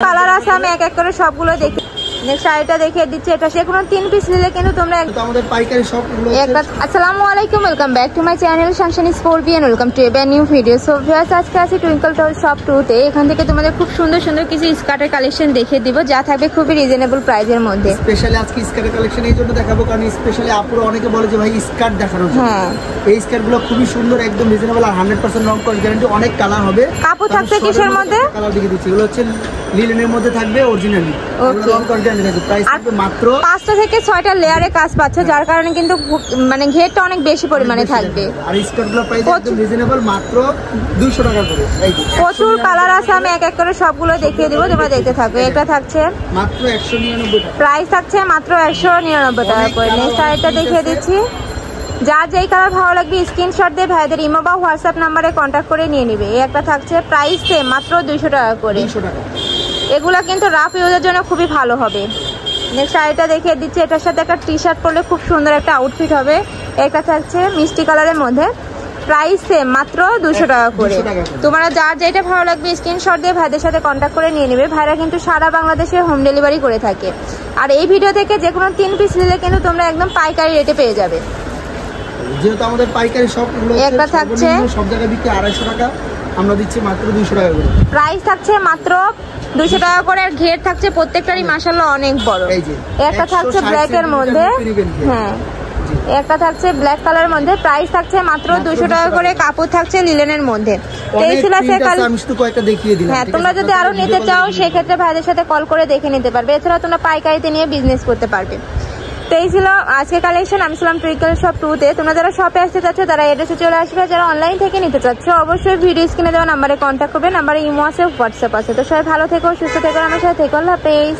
Colour আছে, আমি এক এক করে সবগুলো দেখি। নেক্সট শাড়িটা দেখিয়ে দিচ্ছি, এটা সে কোনো 3 পিস নিলে কিন্তু তোমরা আমাদের পাইকারি সবগুলো একটা। আসসালামু আলাইকুম, welcome back to my channel Sunshine scorpion, welcome to a new video. So viewers, আজকে আছি টুইঙ্কল টল শপ 2 তে। এখান থেকে তোমাদের খুব সুন্দর সুন্দর কিছু স্কার্টের কালেকশন দেখিয়ে দিব, যা থাকবে খুবই রিজনেবল প্রাইসের মধ্যে। স্পেশালি আজকে স্কার্টের কালেকশন এই জন্য দেখাবো কারণ স্পেশালি আপুরা অনেকে বলে যে ভাই স্কার্ট দেখানোর জন্য। হ্যাঁ, এই স্কার্টগুলো খুবই সুন্দর, একদম রিজনেবল আর 100% লং কোয়ালিটি গ্যারান্টি। অনেক কালার হবে। কাপড় থাকছে কিসের মধ্যে? কালার দেখিয়ে দিচ্ছি, এগুলো হচ্ছে লিলেনের মধ্যে থাকবে অরিজিনালি। লং কোয়ালিটি গ্যারান্টি থাকবে। প্রাইস থাকবে মাত্র 5টা থেকে 6টা লেয়ারে কাজ পাচ্ছে, যার কারণে কিন্তু মানে ঘেরটা অনেক বেশি পরিমাণে থাকবে। আর স্কার্টগুলো প্রাইস একদম রিজনেবল, মাত্র 200 টাকা করে। এই যে প্রচুর কালার আছে, আমি এক এক করে সবগুলো দেখিয়ে দিব, তোমরা দেখতে থাকো। এটা থাকছে মাত্র 199 টাকা, প্রাইস থাকছে মাত্র 199 টাকা করে। নেক্সট আরেকটা দেখিয়ে দিচ্ছি, যার যেই কালার ভালো লাগবে স্ক্রিনশট দিয়ে ভাইদের ইমো বা হোয়াটসঅ্যাপ নাম্বারে কন্ট্যাক্ট করে নিয়ে নিবে। এই একটা থাকছে প্রাইস সেম মাত্র 200 টাকা করে। 200 টাকা। এগুলা কিন্তু রাফ ইউজের জন্য খুবই ভালো হবে। নেক্সট আরেকটা দেখিয়ে দিচ্ছি, এটার সাথে একটা টি শার্ট পরলে খুব সুন্দর একটা আউটফিট হবে। এটা থাকছে মিষ্টি কালারের মধ্যে, প্রাইস সেম মাত্র 200 টাকা করে। তোমরা যার যেটা ভালো লাগবে স্ক্রিনশট দিয়ে ভাইদের সাথে কন্ট্যাক্ট করে নিয়ে নেবে। ভাইরা কিন্তু সারা বাংলাদেশে হোম ডেলিভারি করে থাকে। আর এই ভিডিও থেকে যে কোনো 3 পিস নিলে কিন্তু তোমরা একদম পাইকারি রেটে পেয়ে যাবে। যেহেতু আমাদের পাইকারি সবগুলো একটা থাকছে সব জায়গায় বিক্রি 250 টাকা, আমরা দিচ্ছি মাত্র 200 টাকা করে। প্রাইস থাকছে মাত্র 200 টাকা করে। আর ঘের থাকছে প্রত্যেকটারই মাশাআল্লাহ অনেক বড়। এই যে একটা থাকছে ব্ল্যাক এর মধ্যে, হ্যাঁ একটা থাকছে ব্ল্যাক কালারের মধ্যে, প্রাইস থাকছে মাত্র 200 টাকা করে। কাপড় থাকছে লিলেনের মধ্যে। আমি শুধু কয়েকটা দেখিয়ে দিলাম। হ্যাঁ, তোমরা যদি আরো নিতে চাও সেক্ষেত্রে ভাইদের সাথে কল করে দেখে নিতে পারবে। এছাড়া তোমরা পাইকারিতে নিয়ে বিজনেস করতে পারবে। তো এই ছিল আজকে কালেকশন। আমি ছিলাম টুইঙ্কল শপ 2 তে। তোমরা যারা শপে আসতে চাচ্ছ তারা এড্রেসে চলে আসবে। যারা অনলাইন থেকে নিতে চাচ্ছ অবশ্যই ভিডিও স্ক্রিনে দেওয়া নাম্বারে কন্ট্যাক্ট করবে। নাম্বারে ইমো আছে, হোয়াটসঅ্যাপ আছে। তো সবাই ভালো থেকো, সুস্থ থেকো, আমার সাথে থেকো। আল্লাহ হাফেজ।